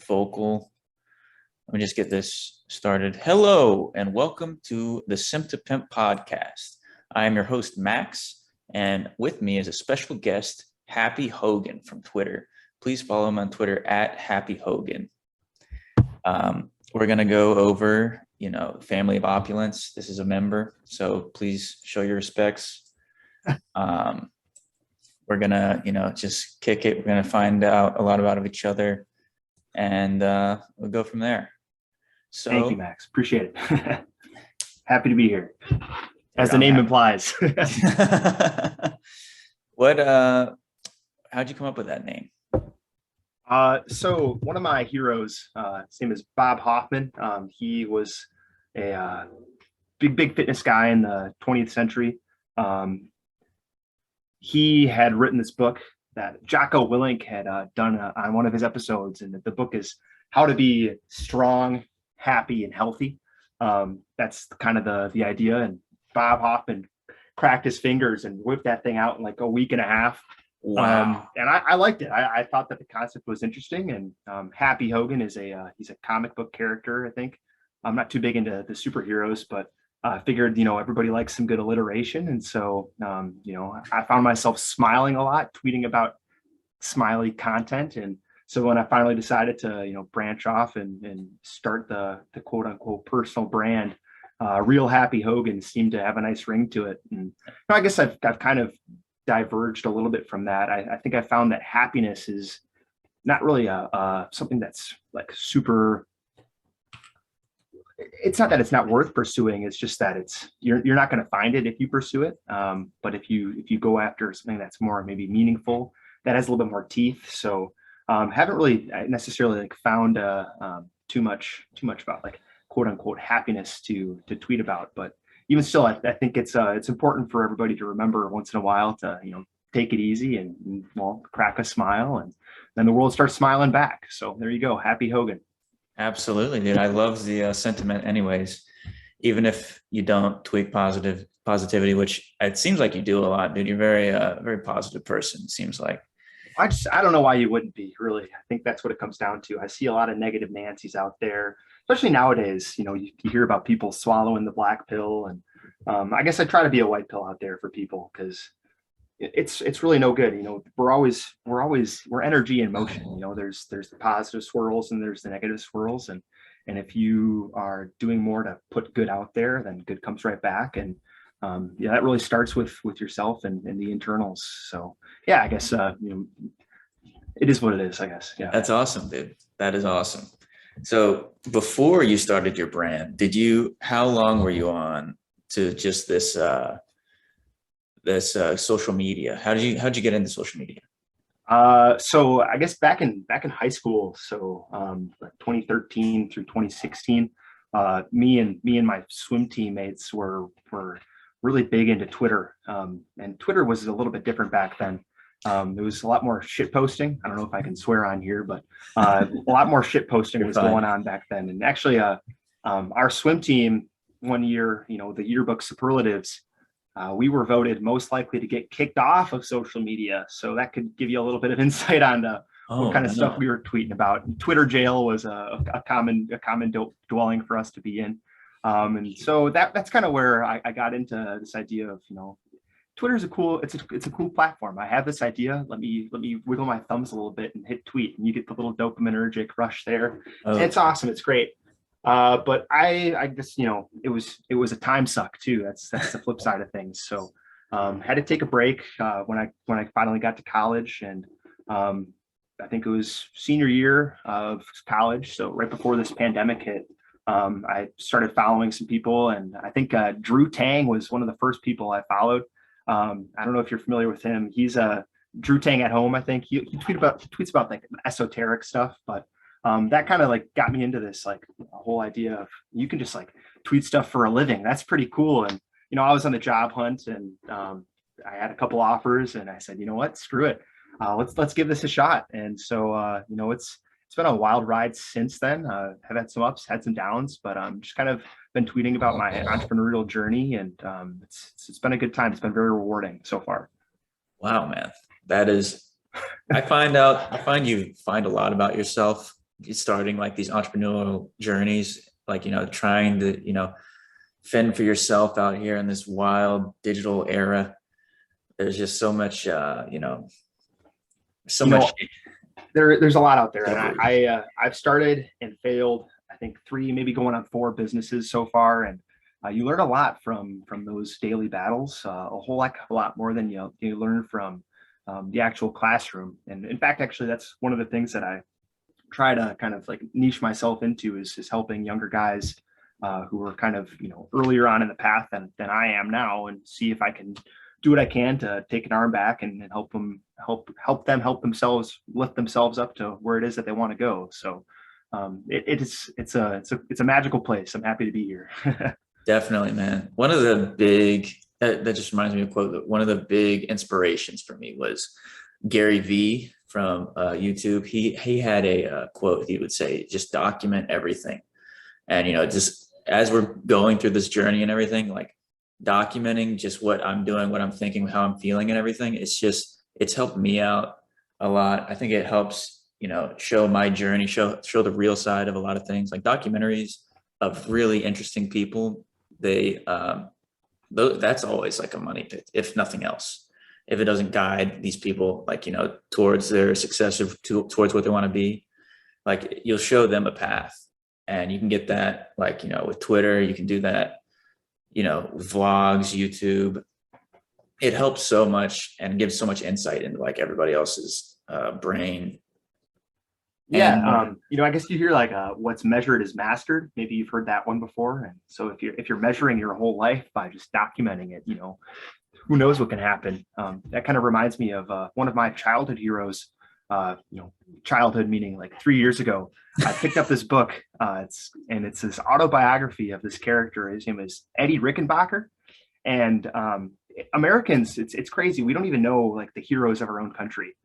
vocal. Let me just get this started. Hello, and welcome to the Simp to Pimp podcast. I am your host, Max, and with me is a special guest, Happy Hogan from Twitter. Please follow him on Twitter at Happy Hogan. We're going to go over, Family of Opulence. This is a member, so please show your respects. We're going to, just kick it. We're going to find out a lot about each other, and we'll go from there. So, thank you, Max. Appreciate it. Happy to be here, as the name implies. How'd you come up with that name? So one of my heroes, his name is Bob Hoffman. He was a big fitness guy in the 20th century. He had written this book that Jocko Willink had done on one of his episodes, and the book is How to Be Strong, Happy, and Healthy. That's kind of the idea. And Bob Hoffman cracked his fingers and whipped that thing out in like a week and a half. Wow. And I liked it. I thought that the concept was interesting. And Happy Hogan is he's a comic book character, I think. I'm not too big into the superheroes, but I figured, everybody likes some good alliteration. And so, I found myself smiling a lot, tweeting about smiley content. And so when I finally decided to, branch off and start the quote unquote personal brand, Real Happy Hogan seemed to have a nice ring to it. And I guess I've kind of diverged a little bit from that. I think I found that happiness is not really something that's like super. It's not that it's not worth pursuing. It's just that you're not going to find it if you pursue it. But if you go after something that's more maybe meaningful, that has a little bit more teeth. So haven't really necessarily like found too much about like quote unquote happiness to tweet about. But even still, I think it's important for everybody to remember once in a while to take it easy and crack a smile, and then the world starts smiling back. So there you go, Happy Hogan. Absolutely, dude. I love the sentiment anyways, even if you don't tweet positivity, which it seems like you do a lot, dude. You're very positive person, it seems like. I don't know why you wouldn't be, really. I think that's what it comes down to. I see a lot of negative Nancy's out there, especially nowadays. You hear about people swallowing the black pill, and I guess I try to be a white pill out there for people, because it's really no good. We're energy in motion. There's the positive swirls and there's the negative swirls, and if you are doing more to put good out there, then good comes right back. And that really starts with yourself and the internals. So yeah, I guess it is what it is, I guess. Yeah, that's awesome, dude. That is awesome. So before you started your brand, how long were you on to just this social media? How'd you get into social media? So I guess back in high school, so 2013 through 2016, me and my swim teammates were really big into Twitter. And Twitter was a little bit different back then. There was a lot more shit posting. I don't know if I can swear on here, but a lot more shit posting was going on back then. And actually, our swim team one year, the yearbook superlatives, we were voted most likely to get kicked off of social media. So that could give you a little bit of insight on what kind of stuff we were tweeting about. Twitter jail was a common dwelling for us to be in. And so that's kind of where I got into this idea of, Twitter's a cool platform. I have this idea. Let me wiggle my thumbs a little bit and hit tweet, and you get the little dopaminergic rush there. And it's awesome. It's great. But I just, it was a time suck too. That's the flip side of things. So had to take a break when I finally got to college, and I think it was senior year of college. So right before this pandemic hit, I started following some people, and I think Drew Tang was one of the first people I followed. I don't know if you're familiar with him. He's Drew Tang at home. I think he tweets about like esoteric stuff, but that kind of like got me into this like whole idea of you can just like tweet stuff for a living. That's pretty cool. And I was on the job hunt, and I had a couple offers, and I said, you know what, screw it, let's give this a shot. And so it's been a wild ride since then. I've had some ups, had some downs, but just kind of been tweeting about my entrepreneurial journey, and it's been a good time. It's been very rewarding so far. Wow, man, that is. I find you find a lot about yourself starting like these entrepreneurial journeys, like, trying to, fend for yourself out here in this wild digital era. There's just so much, so much. There's a lot out there, and I've started and failed, I think 3, maybe going on 4 businesses so far, and you learn a lot from those daily battles, a whole heck of a lot more than you learn from the actual classroom. And in fact, actually, that's one of the things that I try to kind of like niche myself into is helping younger guys who are kind of earlier on in the path than I am now, and see if I can do what I can to take an arm back and help them help themselves, lift themselves up to where it is that they want to go. So it's a magical place. I'm happy to be here. Definitely, man. One of the big that just reminds me of a quote that one of the big inspirations for me was Gary V from YouTube. He had a quote. He would say, "Just document everything," and just as we're going through this journey and everything, like documenting just what I'm doing, what I'm thinking, how I'm feeling, and everything. It's helped me out a lot. I think it helps show my journey, show the real side of a lot of things. Like documentaries of really interesting people, that's always like a money pit, if nothing else. If it doesn't guide these people like towards their success or towards what they want to be, like you'll show them a path. And you can get that like with Twitter, you can do that vlogs, YouTube. It helps so much and gives so much insight into like everybody else's brain. Yeah. I guess you hear like what's measured is mastered. Maybe you've heard that one before. And so if you're measuring your whole life by just documenting it, who knows what can happen. That kind of reminds me of one of my childhood heroes. Childhood meaning like 3 years ago, I picked up this book. It's this autobiography of this character. His name is Eddie Rickenbacker. And Americans, it's crazy. We don't even know like the heroes of our own country.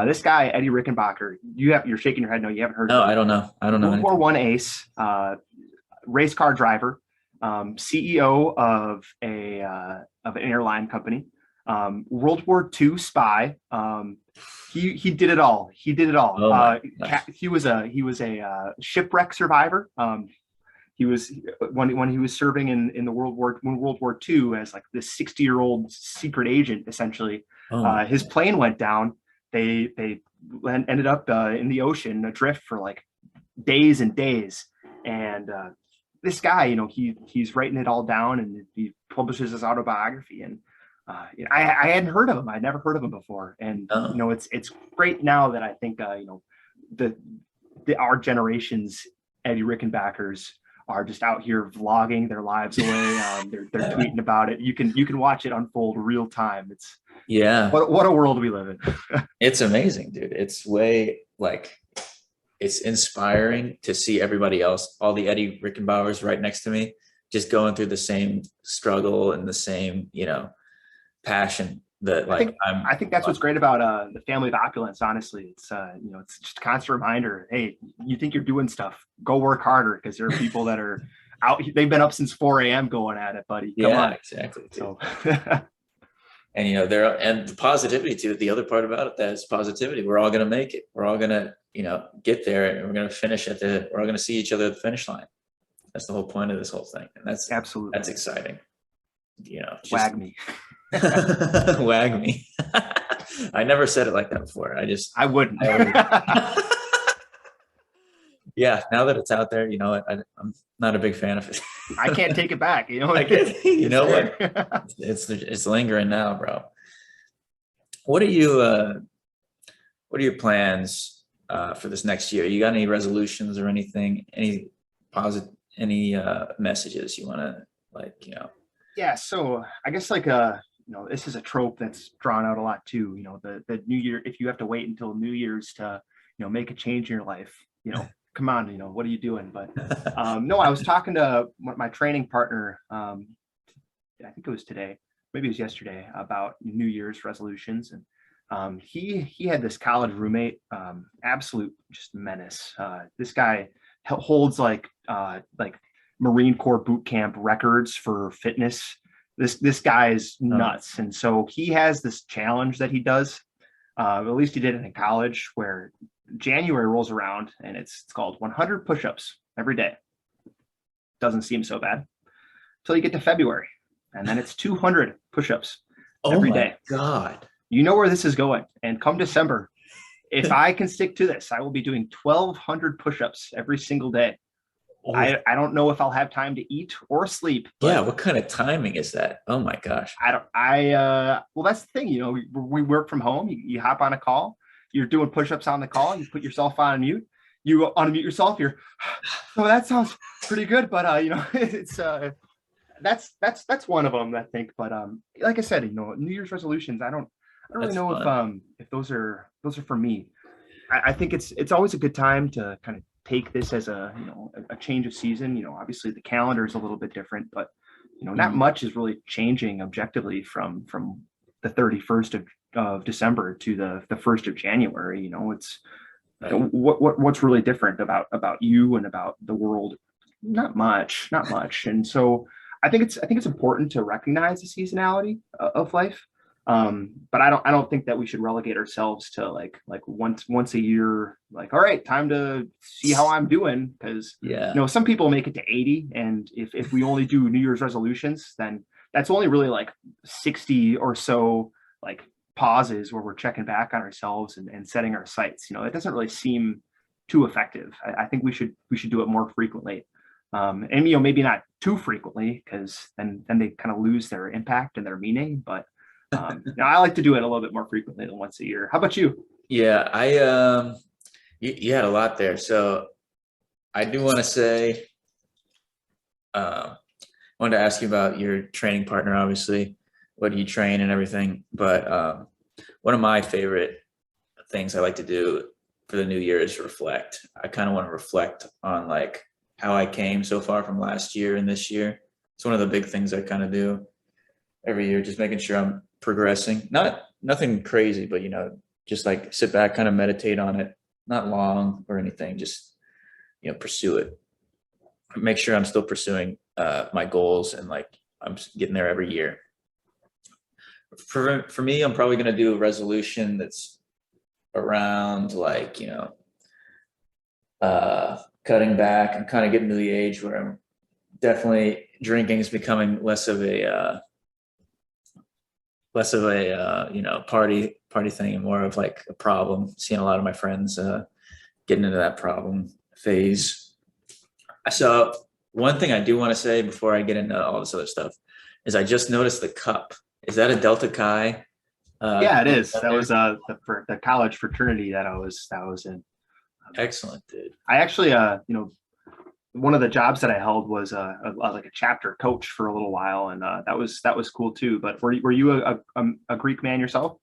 This guy, Eddie Rickenbacker, you're shaking your head. No, you haven't heard of him. I don't know. World War I ace, race car driver, CEO of an airline company, World War II spy. He did it all. Oh he was a shipwreck survivor. He was when he was serving in the World War II as like this 60-year-old secret agent, essentially. His plane went down. They ended up in the ocean adrift for like days and days. And this guy, he's writing it all down, and he publishes his autobiography. And I hadn't heard of him. I'd never heard of him before. And it's great now that I think our generation's Eddie Rickenbackers are just out here vlogging their lives away. They're tweeting about it. You can watch it unfold real time. It's what a world we live in. It's amazing, dude. It's way like it's inspiring to see everybody else, all the Eddie Rickenbackers right next to me, just going through the same struggle and the same passion that like I think that's what's great about the Family of Opulence. Honestly, it's it's just a constant reminder. Hey, you think you're doing stuff? Go work harder, because there are people that are out. They've been up since 4 a.m. going at it, buddy. Come on. Exactly. So, and and the positivity too. The other part about it, that is positivity. We're all gonna make it. We're all gonna get there, and we're gonna finish we're all gonna see each other at the finish line. That's the whole point of this whole thing, and that's exciting. Wag me. Wag me. I never said it like that before. I wouldn't. Yeah, now that it's out there, I'm not a big fan of it. I can't take it back. What? It's lingering now, bro. What are your plans for this next year? You got any resolutions or anything? Any messages you want to Yeah. So I guess this is a trope that's drawn out a lot too. The New Year, if you have to wait until New Year's to, make a change in your life, come on, what are you doing? But no, I was talking to my training partner, I think it was today, maybe it was yesterday, about New Year's resolutions. And he had this college roommate, absolute just menace. This guy holds like Marine Corps boot camp records for fitness. This guy is nuts. And so he has this challenge that he does. At least he did it in college, where January rolls around and it's called 100 push-ups every day. Doesn't seem so bad until you get to February, and then it's 200 push-ups every day. God. You know where this is going. And come December, if I can stick to this, I will be doing 1,200 push-ups every single day. Oh. I don't know if I'll have time to eat or sleep. Yeah, what kind of timing is that? Oh my gosh. Well, that's the thing, we work from home. You hop on a call, you're doing push-ups on the call, you put yourself on mute, you unmute yourself, so that sounds pretty good, but it's that's one of them, I think. But like I said, New Year's resolutions, I don't really know if those are for me. I think it's always a good time to kind of take this as a change of season. Obviously the calendar is a little bit different, but not much is really changing objectively from the 31st of December to the 1st of January. It's what's really different about you and about the world? Not much. And so I think it's important to recognize the seasonality of life. But I don't think that we should relegate ourselves to like once a year, like, all right, time to see how I'm doing. Because some people make it to 80, and if we only do New Year's resolutions, then that's only really like 60 or so like pauses where we're checking back on ourselves and setting our sights. It doesn't really seem too effective. I think we should do it more frequently. And maybe not too frequently, because then they kind of lose their impact and their meaning. But I like to do it a little bit more frequently than once a year. How about you? Yeah, you had a lot there. So I do want to say, I wanted to ask you about your training partner, obviously, what do you train and everything. But one of my favorite things I like to do for the new year is reflect. I kind of want to reflect on like how I came so far from last year and this year. It's one of the big things I kind of do every year, just making sure I'm progressing. Nothing crazy, but just like sit back, kind of meditate on it. Not long or anything, just pursue it. Make sure I'm still pursuing my goals, and like I'm getting there every year. For me, I'm probably going to do a resolution that's around like cutting back and kind of getting to the age where I'm definitely drinking is becoming less of a party thing and more of like a problem. Seeing a lot of my friends getting into that problem phase. So one thing I do want to say before I get into all this other stuff is I just noticed the cup. Is that a Delta Chi? Yeah, it is. That was the college fraternity that I was in. Excellent, dude. I actually one of the jobs that I held was like a chapter coach for a little while, and that was cool too. But were you a Greek man yourself?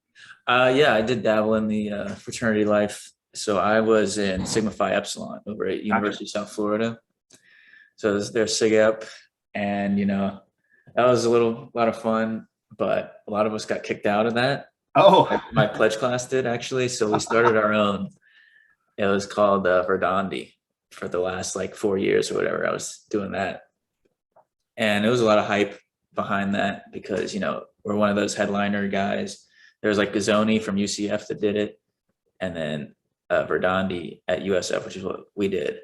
Yeah, I did dabble in the fraternity life. So I was in Sigma Phi Epsilon over at University of South Florida. So there's Sig Ep, and that was a lot of fun, but a lot of us got kicked out of that. Oh, my pledge class did actually. So we started our own. It was called Verdandi. For the last like 4 years or whatever, I was doing that. And it was a lot of hype behind that because, we're one of those headliner guys. There was like Gazzoni from UCF that did it. And then Verdandi at USF, which is what we did.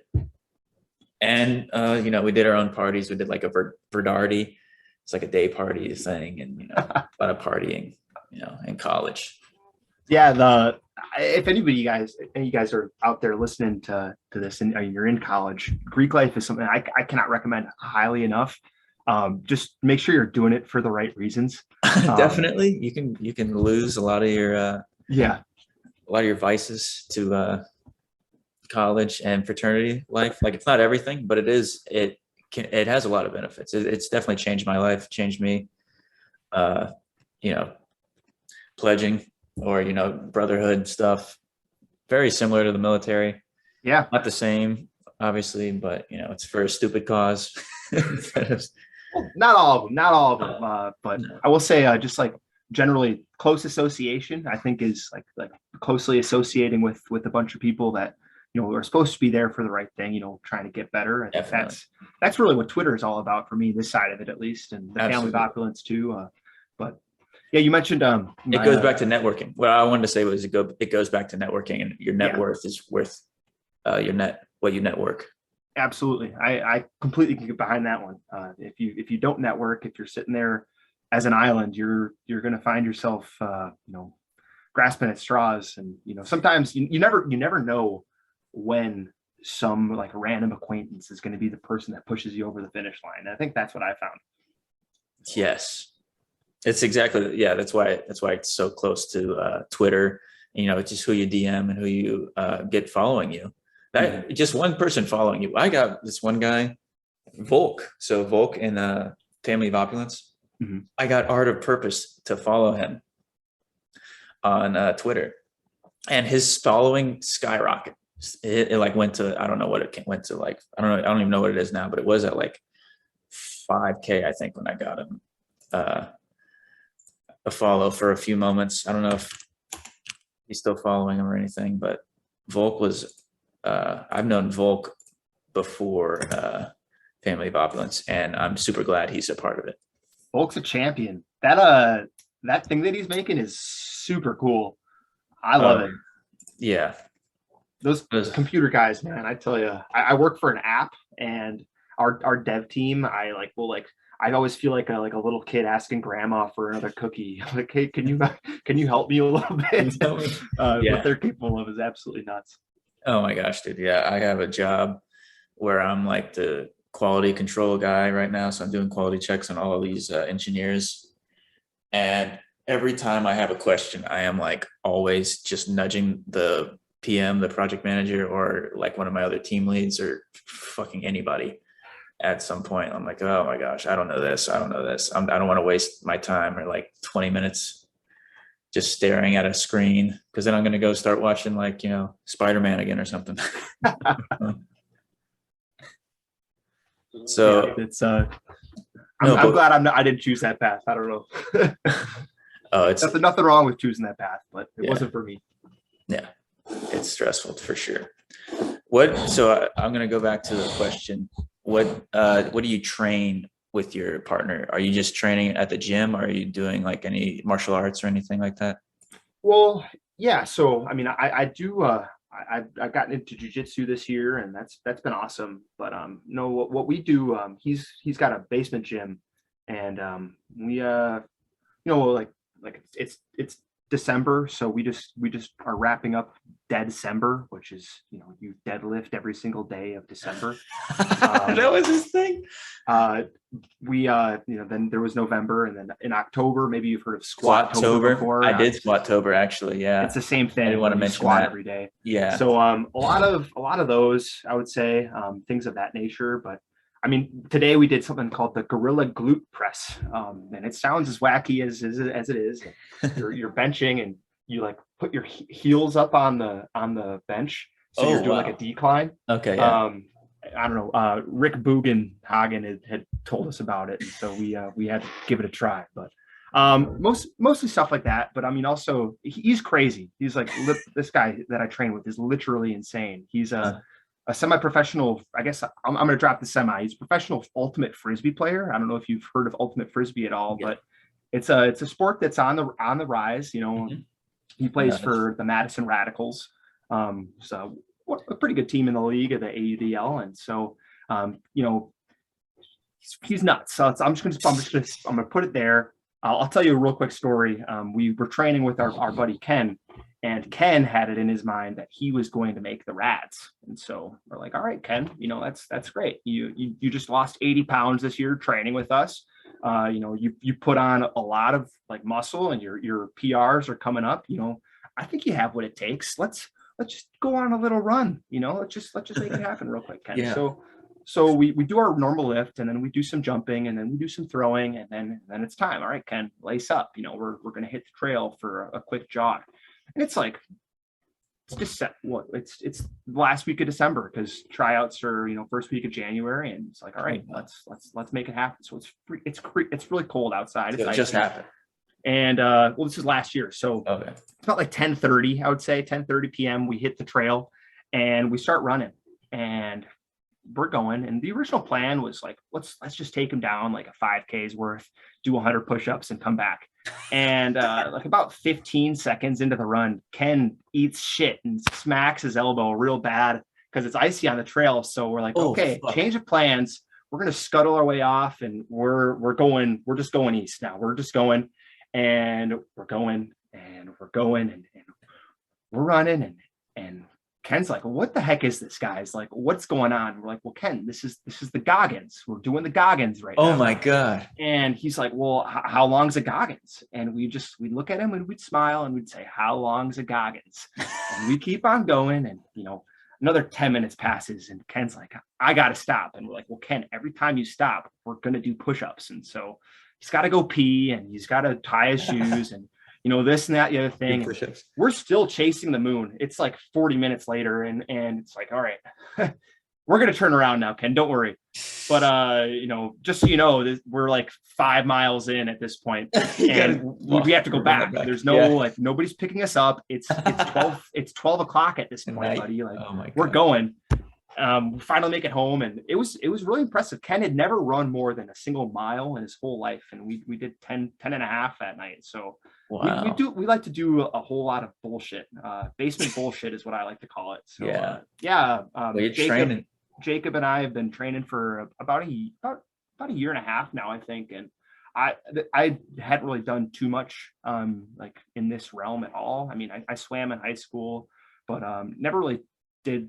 And, we did our own parties. We did like a Verdardi. It's like a day party thing and, a lot of partying, in college. Yeah, if any of you guys are out there listening to this and you're in college, Greek life is something I cannot recommend highly enough. Just make sure you're doing it for the right reasons. Definitely, you can lose a lot of your vices to college and fraternity life. Like it's not everything, but it has a lot of benefits. It's definitely changed my life, changed me. Pledging. Or brotherhood stuff, very similar to the military. Yeah, not the same, obviously, but it's for a stupid cause. Well, not all of them, but no. I will say, just like generally close association, I think is like closely associating with a bunch of people that are supposed to be there for the right thing, trying to get better. I think that's really what Twitter is all about for me, this side of it at least, and the Family of Opulence too. But Yeah, you mentioned It goes back to networking. What I wanted to say was it goes back to networking, and your net Yeah. worth is worth what you network. Absolutely. I completely can get behind that one. If you don't network, if you're sitting there as an island, you're going to find yourself, grasping at straws. And, sometimes you never know when some like random acquaintance is going to be the person that pushes you over the finish line. And I think that's what I found. Yes, it's exactly. Yeah. That's why it's so close to Twitter. It's just who you DM and who you get following you. That just one person following you. I got this one guy, Volk. So Volk in Family of Opulence. Mm-hmm. I got Art of Purpose to follow him on Twitter, and his following skyrocketed. It like went to, I don't know what it went to, like I don't even know what it is now, but it was at like 5K I think when I got him a follow for a few moments. I don't know if he's still following him or anything, but Volk was. I've known Volk before Family of Opulence, and I'm super glad he's a part of it. Volk's a champion. That thing that he's making is super cool. I love it. Yeah. Those computer guys, man, I tell you, I work for an app, and our dev team, I always feel like a little kid asking grandma for another cookie. Like, hey, can you help me a little bit? What they're capable of is absolutely nuts. Oh my gosh, dude. Yeah. I have a job where I'm like the quality control guy right now. So I'm doing quality checks on all of these engineers. And every time I have a question, I am like always just nudging the PM, the project manager, or like one of my other team leads, or fucking anybody at some point. I'm like, oh my gosh, I don't know this. I don't want to waste my time or like 20 minutes just staring at a screen, because then I'm going to go start watching like, Spider-Man again or something. So yeah, it's I'm glad I didn't choose that path. I don't know. It's nothing wrong with choosing that path, but it wasn't for me. Yeah, it's stressful for sure. So I'm going to go back to the question. What do you train with your partner? Are you just training at the gym? Or are you doing like any martial arts or anything like that? Well, yeah. So, I mean, I do, I've gotten into jujitsu this year, and that's been awesome. But, no, what we do, he's got a basement gym, and, we, like it's December. So we just are wrapping up December, which is, you deadlift every single day of December. That was his thing. Then there was November, and then in October, maybe you've heard of Squat-tober before. I did Squat-tober actually. Yeah. It's the same thing. I didn't want to mention squat that every day. Yeah. So, a lot of those, I would say, things of that nature. But I mean, today we did something called the Gorilla Glute Press, and it sounds as wacky as it is. You're benching, and you like put your heels up on the bench, so you're doing like a decline. Okay. Yeah. I don't know. Rick Hagen had told us about it, and so we had to give it a try. But mostly stuff like that. But I mean, also he's crazy. He's like this guy that I train with is literally insane. He's a semi-professional. I guess I'm going to drop the semi. He's a professional ultimate frisbee player. I don't know if you've heard of ultimate frisbee at all, but it's a sport that's on the rise. He plays for the Madison Radicals. So a pretty good team in the league of the AUDL, and so he's nuts. So I'm gonna put it there. I'll tell you a real quick story. We were training with our buddy Ken, and Ken had it in his mind that he was going to make the Rads, and so we're like, all right, Ken, that's great. You just lost 80 pounds this year training with us. You put on a lot of like muscle, and your PRs are coming up. I think you have what it takes. Let's just go on a little run. Let's just make it happen real quick, Ken. Yeah. So we do our normal lift, and then we do some jumping, and then we do some throwing, and then it's time. All right, Ken, lace up. We're gonna hit the trail for a quick jog. And it's like it's just it's the last week of December, because tryouts are first week of January, and it's like, all right, let's make it happen. So it's really cold outside. It just happened. And this is last year, so It's about like 10:30, I would say 10:30 p.m. We hit the trail, and we start running, and we're going. And the original plan was like, let's just take him down like a 5K's worth, do 100 push-ups and come back. And like about 15 seconds into the run, Ken eats shit and smacks his elbow real bad because it's icy on the trail. So we're like, okay, change of plans. We're gonna scuttle our way off, and we're just going east now. We're just going, and we're going, and we're going, and we're running, and Ken's like, what the heck is this, guys? Like, what's going on? We're like, well, Ken, this is the Goggins. We're doing the Goggins right now. Oh my God. And he's like, well, how long's a Goggins? And we'd look at him and we'd smile and we'd say, how long's a Goggins? And we keep on going. And, another 10 minutes passes and Ken's like, I got to stop. And we're like, well, Ken, every time you stop, we're going to do push-ups. And so he's got to go pee and he's got to tie his shoes and, this and that, the other thing. We're still chasing the moon. It's like 40 minutes later. And it's like, all right, we're going to turn around now, Ken, don't worry. But, just so you know, we're like 5 miles in at this point and we have to go back. There's no, nobody's picking us up. It's 12 o'clock at this point, buddy. Like, we're going. We finally make it home, and it was really impressive. Ken had never run more than a single mile in his whole life, and we did 10 and a half that night. So wow. we like to do a whole lot of bullshit. Basement bullshit is what I like to call it. So Jacob and I have been training for about a year and a half now, I think, and I hadn't really done too much like in this realm at all. I mean, I swam in high school, but never really took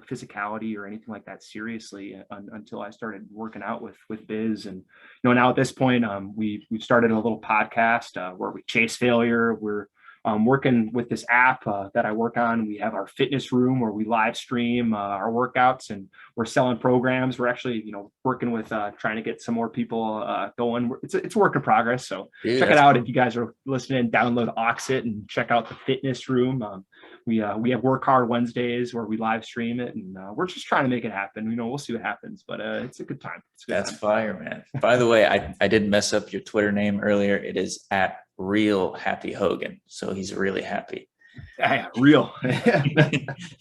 physicality or anything like that seriously until I started working out with Biz. And now at this point, we've started a little podcast where we chase failure. We're working with this app that I work on. We have our fitness room where we live stream our workouts, and we're selling programs. We're actually working with trying to get some more people going. It's a work in progress. So check it out. Cool. If you guys are listening, download Oxit and check out the fitness room. We have Work Hard Wednesdays where we live stream it, and we're just trying to make it happen. We'll see what happens, but it's a good time. That's fire, man. By the way, I did mess up your Twitter name earlier. It is at Real Happy Hogan, so he's really happy. Yeah, real,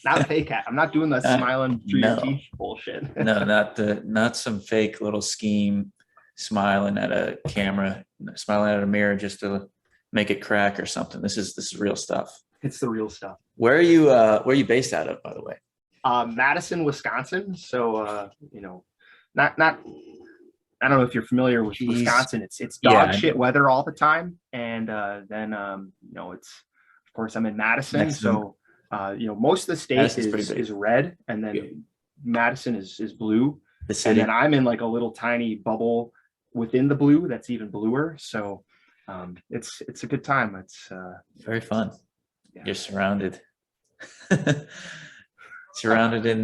not fake. I'm not doing the smiling through your teeth bullshit. No, not some fake little scheme, smiling at a camera, smiling at a mirror just to make it crack or something. This is real stuff. It's the real stuff. Where are you based out of, by the way? Madison, Wisconsin. So not I don't know if you're familiar with Wisconsin. It's dog shit weather all the time, and then it's, of course, I'm in Madison. So most of the state is red, and then Madison is blue. The city. And then I'm in like a little tiny bubble within the blue that's even bluer. So it's a good time. It's very fun. Yeah. You're surrounded in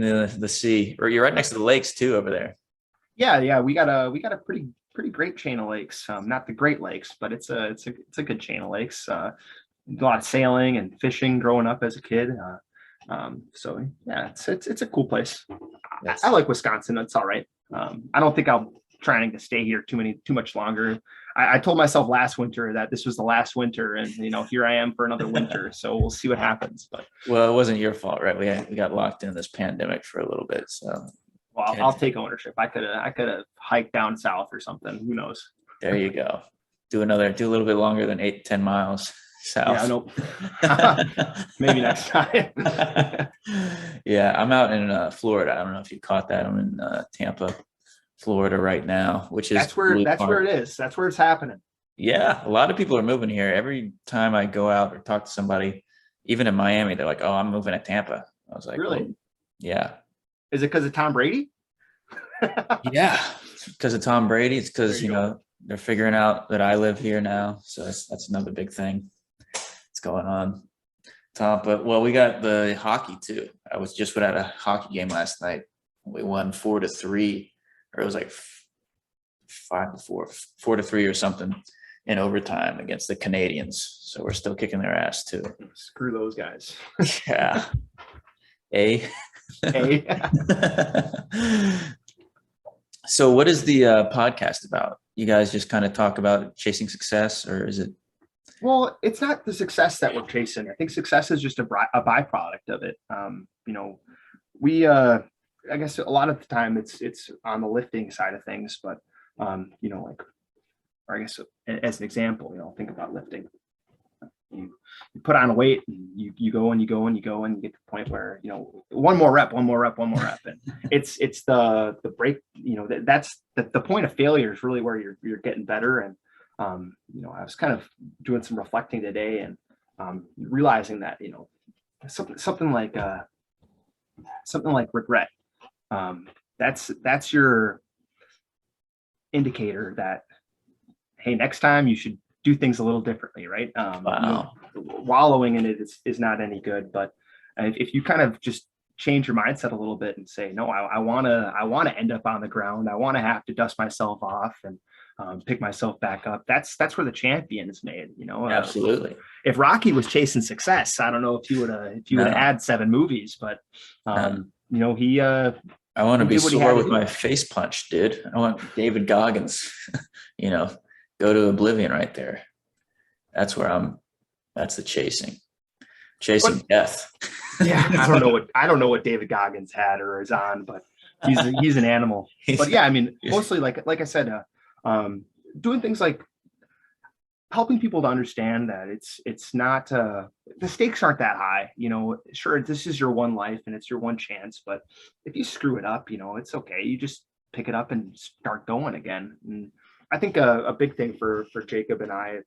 the sea, or you're right next to the lakes too over there. Yeah, we got a pretty great chain of lakes. Not the Great Lakes, but it's a good chain of lakes. A lot of sailing and fishing growing up as a kid. So yeah, it's a cool place. I like Wisconsin. It's all right. I don't think I'm trying to stay here too much longer. I told myself last winter that this was the last winter, and here I am for another winter. So we'll see what happens. But well, it wasn't your fault, right? We got locked in this pandemic for a little bit. So well, I'll take ownership. I could have hiked down south or something. Who knows? There you go. Do a little bit longer than 8-10 miles south. Yeah, maybe next time. Yeah, I'm out in Florida. I don't know if you caught that. I'm in Tampa, Florida right now, which is where it is. That's where it's happening. Yeah, a lot of people are moving here. Every time I go out or talk to somebody, even in Miami, they're like, "Oh, I'm moving to Tampa." I was like, "Really?" Oh, yeah. Is it because of Tom Brady? Yeah, because of Tom Brady. It's because they're figuring out that I live here now, so that's another big thing that's going on. But we got the hockey too. I was just at a hockey game last night. We won 4-3, or it was like 5-4, 4-3 or something in overtime against the Canadians. So we're still kicking their ass too. Screw those guys. Yeah. So what is the podcast about? You guys just kind of talk about chasing success, or is it? Well, it's not the success that we're chasing. I think success is just a byproduct of it. I guess a lot of the time it's on the lifting side of things, but like, or I guess as an example, think about lifting. You put on a weight and you go and you go and you go and you get to the point where one more rep, and it's the break. That's the point of failure is really where you're getting better. And I was kind of doing some reflecting today and realizing that something like regret, that's your indicator that, hey, next time you should do things a little differently, right? Wow. Wallowing in it is not any good. But if you kind of just change your mindset a little bit and say, no, I want to end up on the ground. I want to have to dust myself off and pick myself back up. That's where the champion is made. Absolutely. If Rocky was chasing success, I don't know if he would have had 7 movies, but he. I want to be sore with my face punch, dude. I want David Goggins. Go to oblivion right there. That's the chasing death. Yeah. I don't know what David Goggins had or is on, but he's an animal. But yeah, I mean, mostly like I said, doing things like helping people to understand that it's not, the stakes aren't that high, sure, this is your one life and it's your one chance, but if you screw it up, it's okay. You just pick it up and start going again. And I think a big thing for Jacob and I,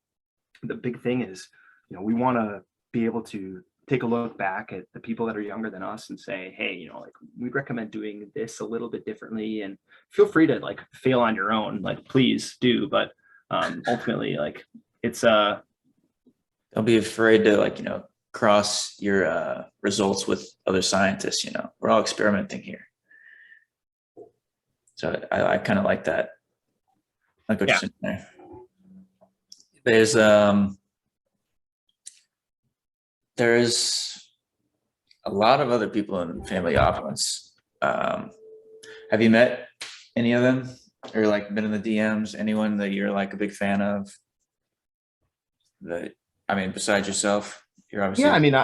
the big thing is, we want to be able to take a look back at the people that are younger than us and say, hey, like, we'd recommend doing this a little bit differently, and feel free to like fail on your own, like, please do. But ultimately, like, it's don't be afraid to cross your results with other scientists. We're all experimenting here. So I kind of like that. Like what you're saying there. There's a lot of other people in Family of Opulence. Have you met any of them, or like been in the DMs? Anyone that you're like a big fan of? Besides yourself, you're obviously. Yeah, I mean,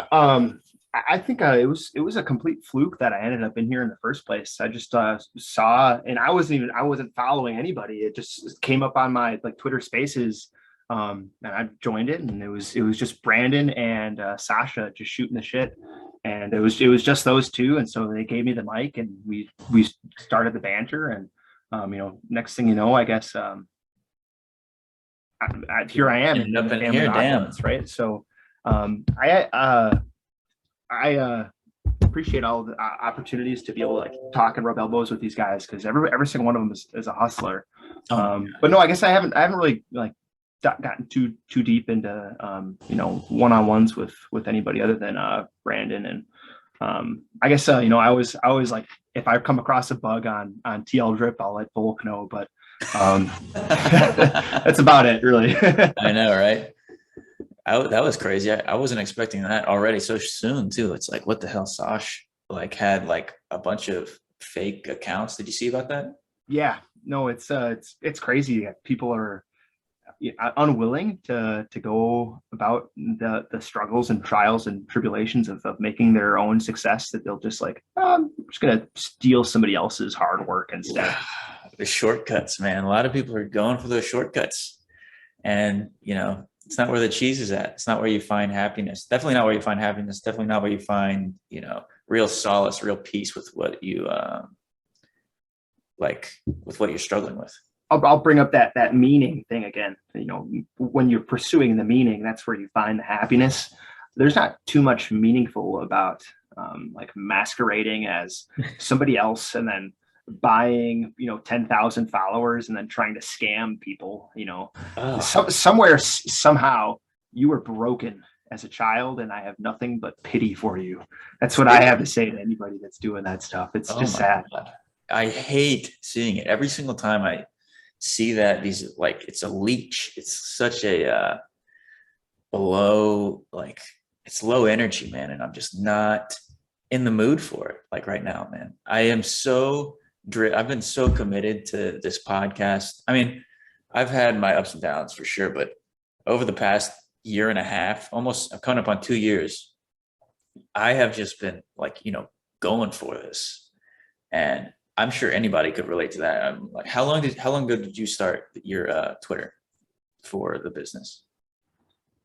I think it was a complete fluke that I ended up in here in the first place. I just saw, and I wasn't following anybody. It just came up on my like Twitter Spaces, and I joined it, and it was just Brandon and Sasha just shooting the shit, and it was just those two, and so they gave me the mic, and we started the banter, and next thing you know, I guess here I am in the Family of Opulence, right? So I appreciate all the opportunities to be able to like talk and rub elbows with these guys, because every single one of them is a hustler. But no, I guess I haven't really like gotten too deep into one-on-ones with anybody other than Brandon. And I guess I always like, if I come across a bug on TL Drip, I'll let Volk know, but that's about it, really. I know, right? That was crazy. I wasn't expecting that already so soon too. It's like, what the hell? Sash like had like a bunch of fake accounts. Did you see about that? Yeah, no, it's crazy. People are unwilling to go about the struggles and trials and tribulations of making their own success, that they'll just like, I'm just gonna steal somebody else's hard work instead. The shortcuts, man. A lot of people are going for those shortcuts, and it's not where the cheese is at. It's not where you find happiness. Definitely not where you find happiness. Definitely not where you find, real solace, real peace with what you with what you're struggling with. I'll bring up that meaning thing again. When you're pursuing the meaning, that's where you find the happiness. There's not too much meaningful about like masquerading as somebody else and then buying 10,000 followers and then trying to scam people. Somewhere, somehow you were broken as a child, and I have nothing but pity for you. That's what I have to say to anybody that's doing that stuff. It's just sad. God. I hate seeing it every single time I see that. It's a leech. It's such a it's low energy, man, and I'm just not in the mood for it. Like right now, man, I've been so committed to this podcast. I mean, I've had my ups and downs for sure, but over the past year and a half, almost, I'm coming up on 2 years, I have just been like, going for this. And I'm sure anybody could relate to that. Like, how long ago did you start your Twitter for the business?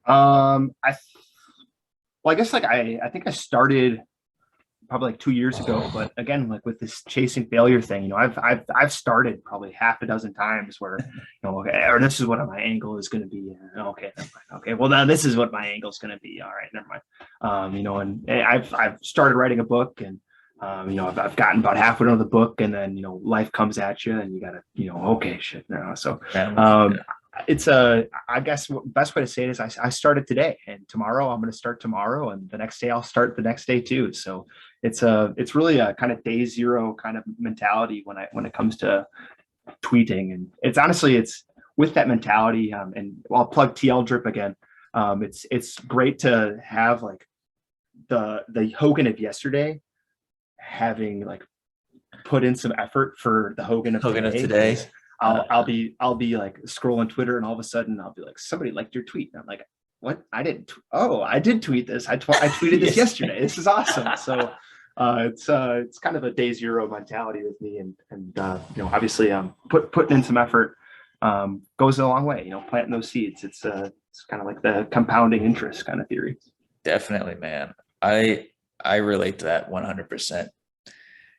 I well, I guess like I think I started probably like 2 years ago, but again, like with this chasing failure thing, I've started probably half a dozen times where, okay, or this is what my angle is going to be. Okay, never mind. Okay, well now this is what my angle is going to be. All right, never mind. And I've started writing a book, and I've gotten about halfway into the book, and then life comes at you, and you gotta okay, shit now. So it's I guess best way to say it is I started today, and tomorrow I'm going to start tomorrow, and the next day I'll start the next day too. So it's really a kind of day zero kind of mentality when it comes to tweeting, and it's with that mentality. And I'll plug TL Drip again. It's great to have like the Hogan of yesterday having like put in some effort for the Hogan of today. I'll be like scrolling Twitter, and all of a sudden I'll be like, somebody liked your tweet. And I'm like, what? I didn't. I did tweet this. I tweeted this yesterday. This is awesome. So it's kind of a day zero mentality with me, and obviously putting in some effort goes a long way. Planting those seeds. It's kind of like the compounding interest kind of theory. Definitely, man. I relate to that 100%.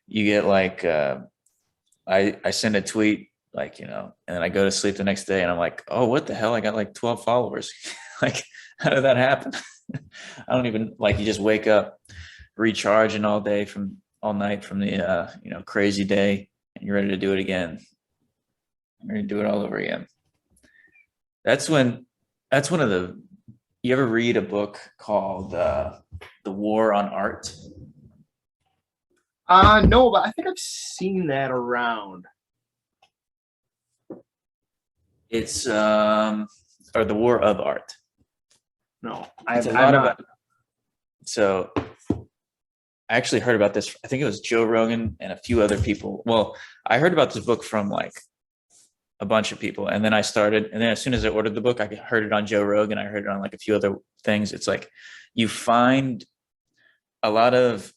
You get like I send a tweet, like, and then I go to sleep the next day and I'm like, oh, what the hell? I got like 12 followers. Like, how did that happen? I don't even, like, you just wake up recharging all night from the, crazy day, and you're ready to do it again. You're ready to do it all over again. That's one of you ever read a book called The War on Art? No, but I think I've seen that around. It's or The War of Art. No, it's a lot about. So I actually heard about this. I think it was Joe Rogan and a few other people. Well, I heard about this book from like a bunch of people, and then I started. And then as soon as I ordered the book, I heard it on Joe Rogan. I heard it on like a few other things. It's like you find a lot of.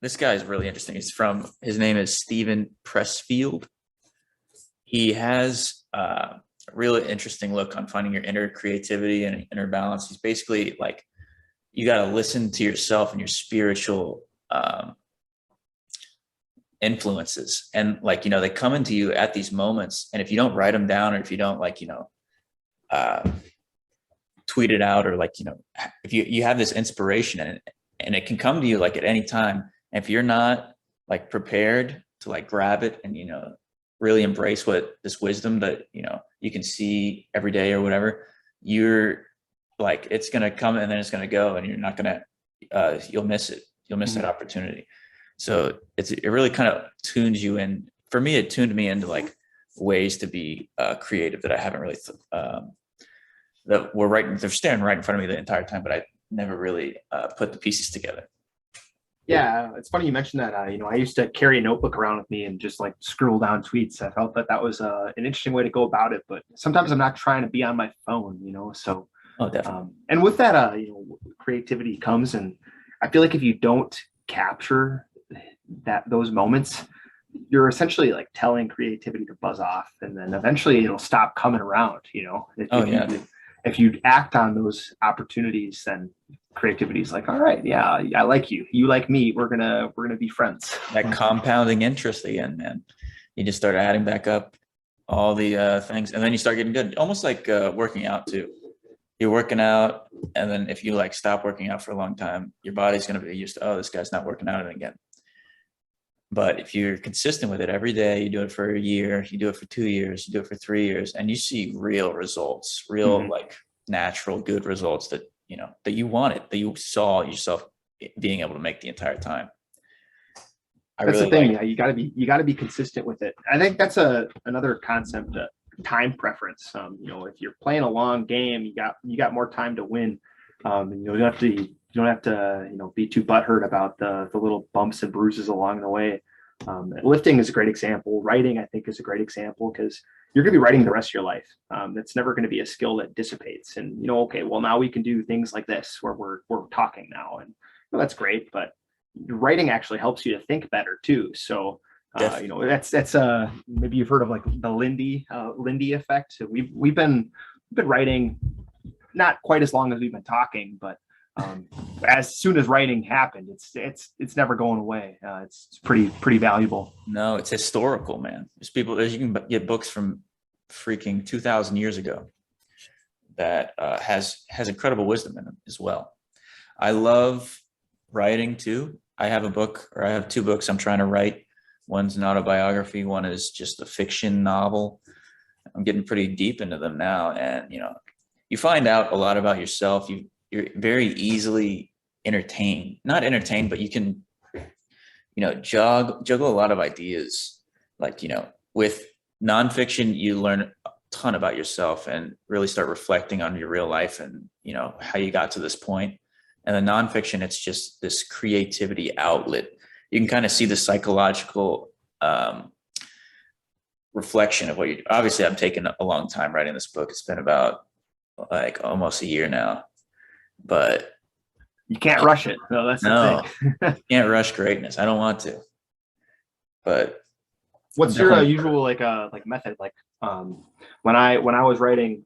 This guy is really interesting. His name is Stephen Pressfield. He has a really interesting look on finding your inner creativity and inner balance. He's basically like, you got to listen to yourself and your spiritual influences. And like, they come into you at these moments. And if you don't write them down, or if you don't like, tweet it out, or like, if you have this inspiration and it can come to you like at any time. And if you're not like prepared to like grab it and, really embrace what this wisdom that, you can see every day or whatever, you're like, it's going to come and then it's going to go, and you're not going to, you'll miss it. You'll miss that opportunity. So it really kind of tunes you in. For me, it tuned me into like ways to be creative that I haven't really, they're staring right in front of me the entire time, but I never really put the pieces together. Yeah, it's funny you mentioned that. I used to carry a notebook around with me and just like scribble down tweets. I felt that was an interesting way to go about it. But sometimes I'm not trying to be on my phone, So, definitely. And with that, creativity comes, and I feel like if you don't capture those moments, you're essentially like telling creativity to buzz off, and then eventually it'll stop coming around. If you act on those opportunities, then creativity is like, all right, yeah, I like you, you like me, we're gonna be friends. That compounding interest again, man. You just start adding back up all the things, and then you start getting good. Almost like working out too. You're working out, and then if you like stop working out for a long time, your body's going to be used to, oh, this guy's not working out again. But if you're consistent with it every day, you do it for a year, you do it for 2 years, you do it for 3 years, and you see real results, like natural good results that that you wanted, that you saw yourself being able to make the entire time. That's the thing. You gotta be consistent with it. I think that's another concept, time preference. If you're playing a long game, you got more time to win. You don't have to be too butthurt about the little bumps and bruises along the way. Lifting is a great example. Writing, I think, is a great example, because you're going to be writing the rest of your life. It's never going to be a skill that dissipates. And okay, well, now we can do things like this where we're talking now, and that's great. But writing actually helps you to think better too. So That's maybe you've heard of like the Lindy effect. So we've been writing not quite as long as we've been talking, but as soon as writing happened, it's never going away. It's pretty valuable. No, it's historical, man. You can get books from freaking 2,000 years ago that has incredible wisdom in them as well. I love writing too. I have two books I'm trying to write. One's an autobiography. One is just a fiction novel. I'm getting pretty deep into them now. And, you find out a lot about yourself. You're very easily not entertained, but you can, juggle a lot of ideas. Like, with nonfiction, you learn a ton about yourself and really start reflecting on your real life and, how you got to this point. And the nonfiction, it's just this creativity outlet. You can kind of see the psychological reflection of what you. Obviously, I've taken a long time writing this book. It's been about like almost a year now, but you can't rush it. No, that's the thing. You can't rush greatness. I don't want to. But what's your usual like method? Like when I was writing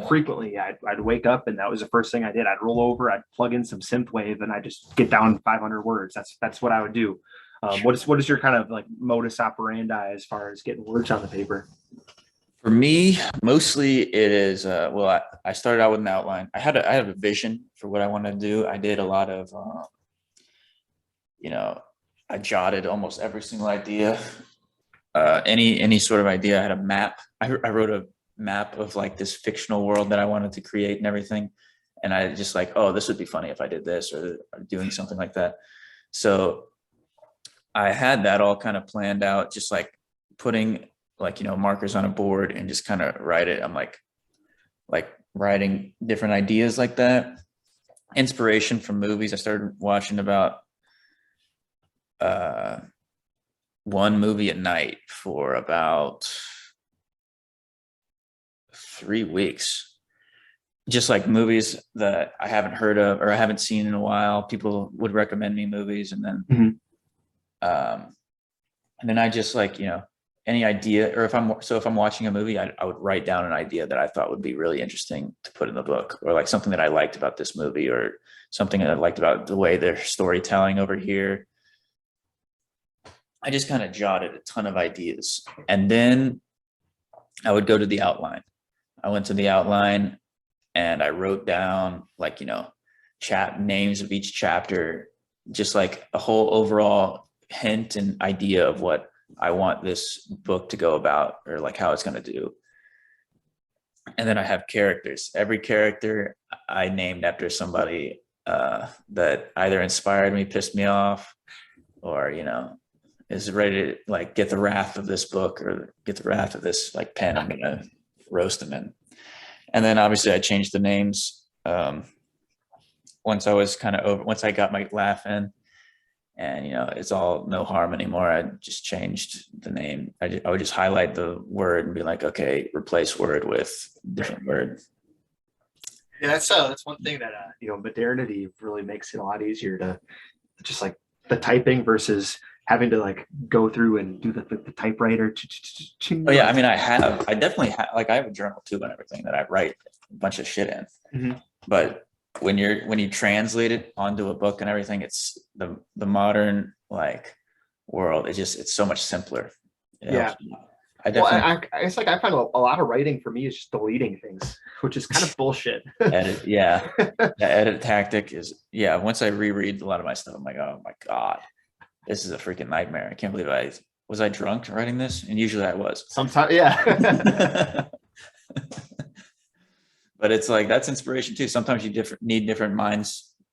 frequently, I'd wake up and that was the first thing I did. I'd roll over, I'd plug in some synth wave, and I just get down 500 words. That's what I would do. What is your kind of like modus operandi as far as getting words on the paper? For me, mostly it is, I started out with an outline. I had a vision for what I wanted to do. I did a lot of, I jotted almost every single idea. Any sort of idea. I had a map. I wrote a map of like this fictional world that I wanted to create and everything. And I just like, oh, this would be funny if I did this or doing something like that. So I had that all kind of planned out, just like putting like, markers on a board and just kind of write it. I'm like writing different ideas like that. Inspiration from movies. I started watching about one movie at night for about 3 weeks. Just like movies that I haven't heard of or I haven't seen in a while. People would recommend me movies, and then and then I just like, any idea, or if I'm watching a movie, I would write down an idea that I thought would be really interesting to put in the book, or like something that I liked about this movie, or something that I liked about the way they're storytelling over here. I just kind of jotted a ton of ideas, and then I would go to the outline. I went to the outline and I wrote down like, names of each chapter, just like a whole overall hint and idea of what I want this book to go about, or like how it's going to do. And then I have characters. Every character I named after somebody that either inspired me, pissed me off, or, is ready to like get the wrath of this book or get the wrath of this like pen I'm going to roast them in. And then obviously I changed the names once I got my laugh in. And, it's all no harm anymore. I just changed the name. I would just highlight the word and be like, okay, replace word with different word. Yeah, that's one thing that, modernity really makes it a lot easier to just like the typing versus having to like go through and do the typewriter. Oh yeah. I mean, I definitely have, like, I have a journal too and everything that I write a bunch of shit in, but when you translate it onto a book and everything, it's the modern like world. It's so much simpler. Yeah. I guess like I find a lot of writing for me is just deleting things, which is kind of bullshit. Edit, yeah. The edit tactic is, yeah. Once I reread a lot of my stuff, I'm like, oh my God, this is a freaking nightmare. I can't believe was I drunk writing this? And usually I was. Sometimes, yeah. But it's like, that's inspiration too. Sometimes you need different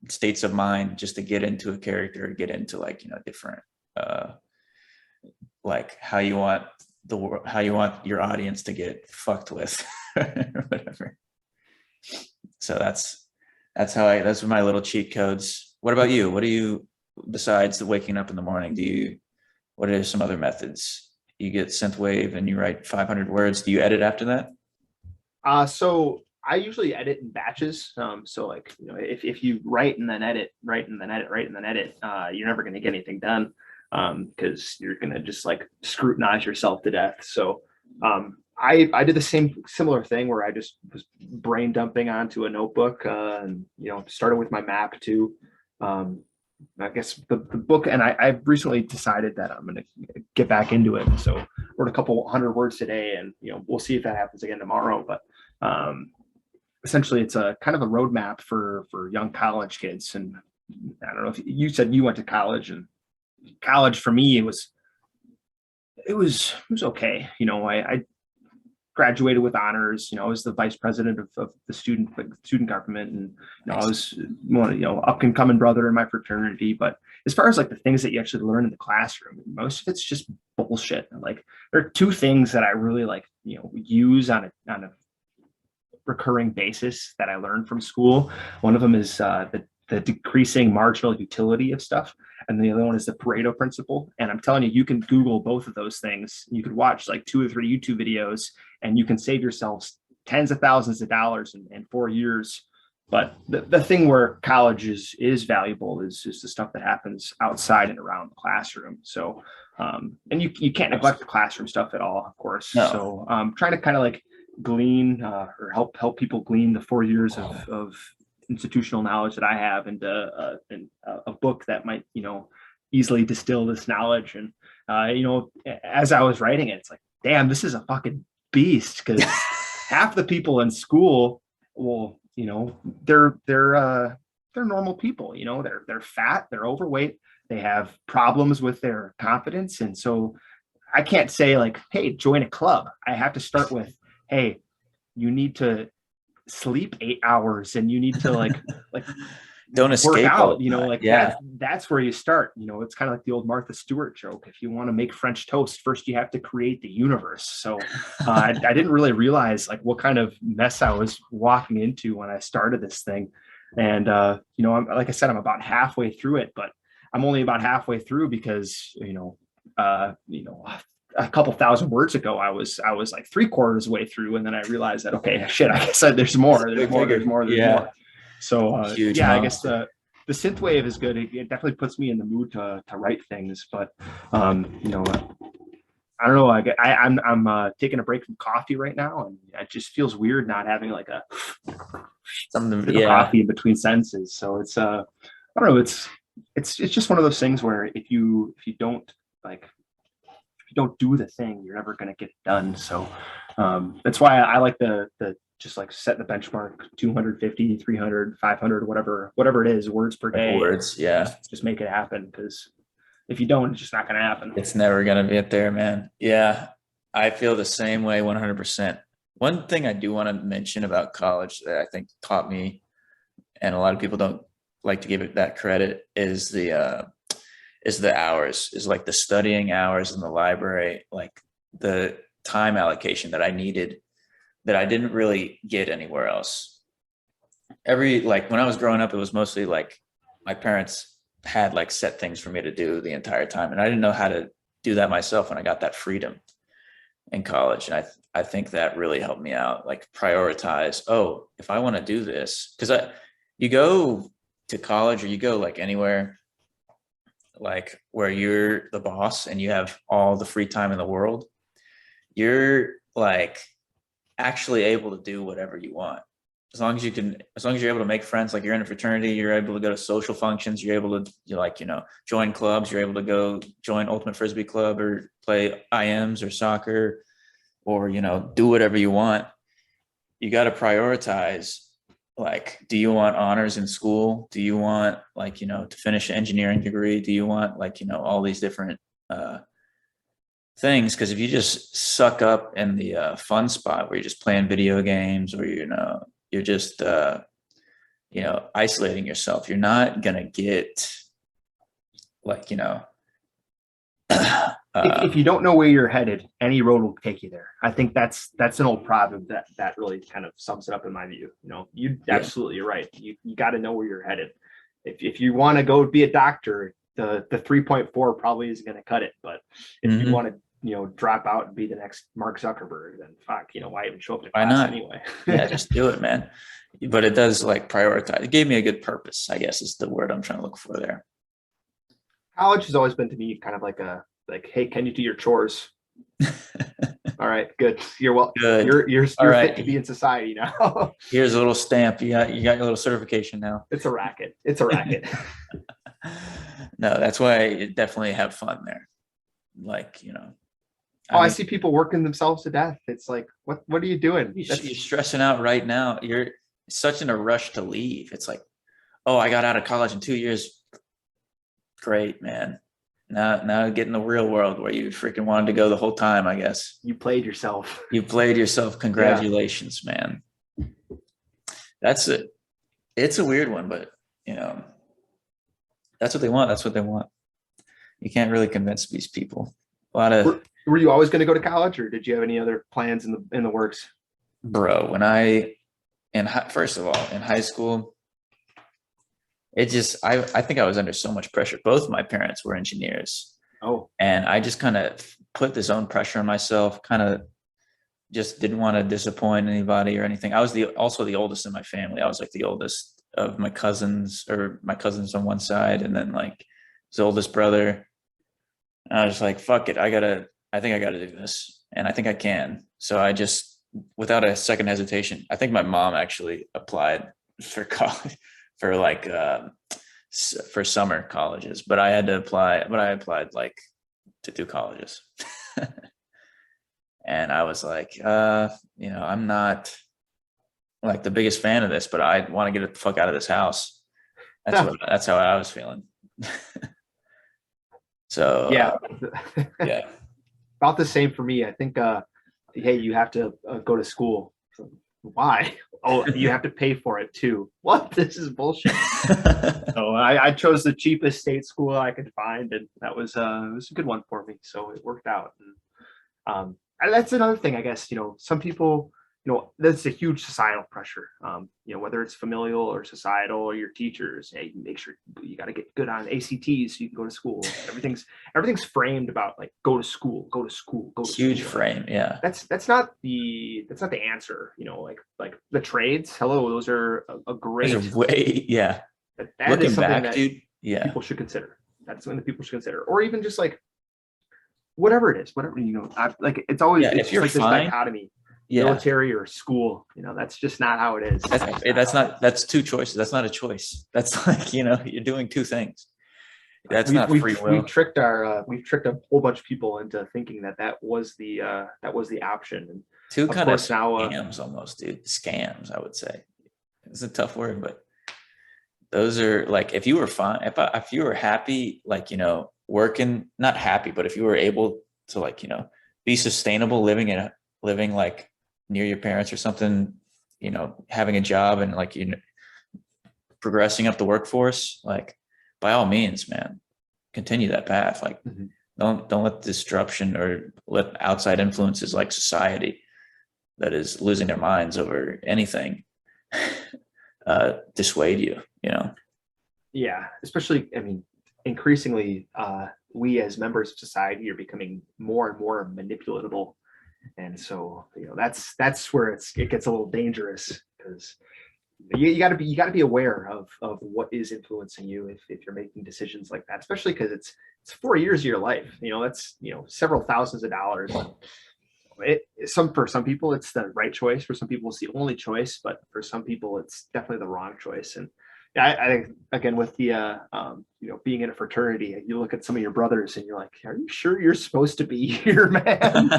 states of mind just to get into a character, get into like, different, like how you want your audience to get fucked with or whatever. So that's my little cheat codes. What about you? What do you, besides the waking up in the morning, what are some other methods? You get synthwave and you write 500 words. Do you edit after that? So I usually edit in batches. So like, if you write and then edit, you're never going to get anything done. because you're going to just like scrutinize yourself to death. So I did the similar thing where I just was brain dumping onto a notebook, and started with my map too. I guess the book, and I've recently decided that I'm going to get back into it. So I wrote a couple hundred words today, and we'll see if that happens again tomorrow. But essentially, it's a kind of a roadmap for young college kids. And I don't know if you said you went to college, and college for me it was okay. I graduated with honors. I was the vice president of the student government, and I was up and coming brother in my fraternity. But as far as like the things that you actually learn in the classroom, most of it's just bullshit. Like there are two things that I really like use on a recurring basis that I learned from school. One of them is the decreasing marginal utility of stuff. And the other one is the Pareto principle. And I'm telling you, you can Google both of those things. You could watch like 2 or 3 YouTube videos, and you can save yourselves tens of thousands of dollars in 4 years. But the thing where college is valuable is just the stuff that happens outside and around the classroom. So, and you can't neglect the classroom stuff at all, of course. No. So trying to kind of like glean or help people glean the 4 years of institutional knowledge that I have into a book that might easily distill this knowledge. And as I was writing it, it's like, damn, this is a fucking beast, because half the people in school, well, they're normal people. They're fat, they're overweight, they have problems with their confidence. And so I can't say like, hey, join a club. I have to start with, hey, you need to sleep 8 hours, and you need to like don't escape out, that's where you start. It's kind of like the old Martha Stewart joke. If you want to make French toast, first you have to create the universe. So I didn't really realize like what kind of mess I was walking into when I started this thing. And like I said, I'm about halfway through it, but I'm only about halfway through because a couple thousand words ago, I was like 3/4 way through, and then I realized that, okay, shit, I guess there's more. So I guess the synth wave is good. It definitely puts me in the mood to write things. But I don't know. I'm taking a break from coffee right now, and it just feels weird not having like a something of coffee in between sentences. So it's I don't know. It's just one of those things where if you don't do the thing, you're never going to get it done. So that's why I like the just like set the benchmark 250, 300, 500, whatever it is, words per day. Words, just make it happen, because if you don't, it's just not going to happen. It's never going to get there, man. Yeah, I feel the same way 100%. One thing I do want to mention about college that I think taught me, and a lot of people don't like to give it that credit, is the hours, is like the studying hours in the library, like the time allocation that I needed that I didn't really get anywhere else. When I was growing up, it was mostly like my parents had like set things for me to do the entire time, and I didn't know how to do that myself when I got that freedom in college. And I think that really helped me out, like prioritize, if I want to do this, because you go to college or you go like anywhere like where you're the boss and you have all the free time in the world, you're like actually able to do whatever you want. As long as you're able to make friends, like you're in a fraternity, you're able to go to social functions, you're able to, join clubs, you're able to go join Ultimate Frisbee Club or play IMs or soccer or, do whatever you want. You got to prioritize, like, do you want honors in school? Do you want to finish an engineering degree? Do you want all these different things? Because if you just suck up in the fun spot where you're just playing video games or, you're just, isolating yourself, you're not going to get if you don't know where you're headed, any road will take you there. I think that's an old proverb that really kind of sums it up in my view. You absolutely right. You got to know where you're headed. If you want to go be a doctor, the 3.4 probably isn't going to cut it. But if you want to, drop out and be the next Mark Zuckerberg, then fuck, why even show up to class anyway? Yeah, just do it, man. But it does prioritize. It gave me a good purpose, I guess, is the word I'm trying to look for there. College has always been to me kind of like, hey, can you do your chores? All right, good. Good. You're All fit to be right. in society now. Here's a little stamp. You got your little certification now. It's a racket. It's a racket. No, that's why you definitely have fun there. Like, Oh, I I mean, see people working themselves to death. It's like, what are you doing? you're stressing out right now. You're such in a rush to leave. It's like, oh, I got out of college in 2 years. Great, man. Now get in the real world where you freaking wanted to go the whole time, I guess. You played yourself. You played yourself. Yeah. Congratulations, man. That's it. It's a weird one, but that's what they want. That's what they want. You can't really convince these people. A lot of Were you always going to go to college, or did you have any other plans in the works? bro, first of all, in high school, I think I was under so much pressure. Both my parents were engineers. Oh, And I just kind of put this own pressure on myself, kind of just didn't want to disappoint anybody or anything. I was also the oldest in my family. I was like the oldest of my cousins, or my cousins on one side, and then like his oldest brother. And I was like, fuck it. I think I gotta do this. And I think I can. So I just, without a second hesitation, I think my mom actually applied for college for like for summer colleges, but I had to apply, but I applied like to do colleges. And I was like, I'm not like the biggest fan of this, but I want to get the fuck out of this house. That's how I was feeling. So yeah. yeah. About the same for me. I think, hey, you have to go to school. Why? Oh, you have to pay for it too. What? This is bullshit. So I chose the cheapest state school I could find, and that was it was a good one for me. So it worked out. And that's another thing, I guess. Some people, that's a huge societal pressure. Whether it's familial or societal or your teachers. Hey, make sure you got to get good on ACTs so you can go to school. Everything's framed about like go to school, go to school, go to Huge school. frame, yeah. That's not the answer. Like the trades. Hello, those are a great. Those are way, yeah. That Looking is something back, that dude, yeah. people should consider. That's something that people should consider, or even just like whatever it is, whatever like it's always Yeah, it's if you're like this fine, dichotomy, yeah. military or school. That's just not how it is. That's two choices. That's not a choice. That's like, you're doing two things. That's not free will. We've tricked a whole bunch of people into thinking that was the option. And Two of kind of course now scams almost, dude. Scams, I would say. It's a tough word, but those are like, if you were fine, if you were happy, like, working, not happy, but if you were able to like, be sustainable, living like near your parents or something, having a job and like, progressing up the workforce, like by all means, man, continue that path. Like, don't let disruption or let outside influences like society that is losing their minds over anything dissuade you. Yeah, especially, I mean, increasingly, we as members of society are becoming more and more manipulatable, and so that's where it gets a little dangerous, because you got to be aware of what is influencing you if you're making decisions like that, especially because it's 4 years of your life. That's several thousands of dollars. For some people it's the right choice. For some people it's the only choice, but for some people it's definitely the wrong choice. And I think, again, with the being in a fraternity, you look at some of your brothers and you're like, are you sure you're supposed to be here, man?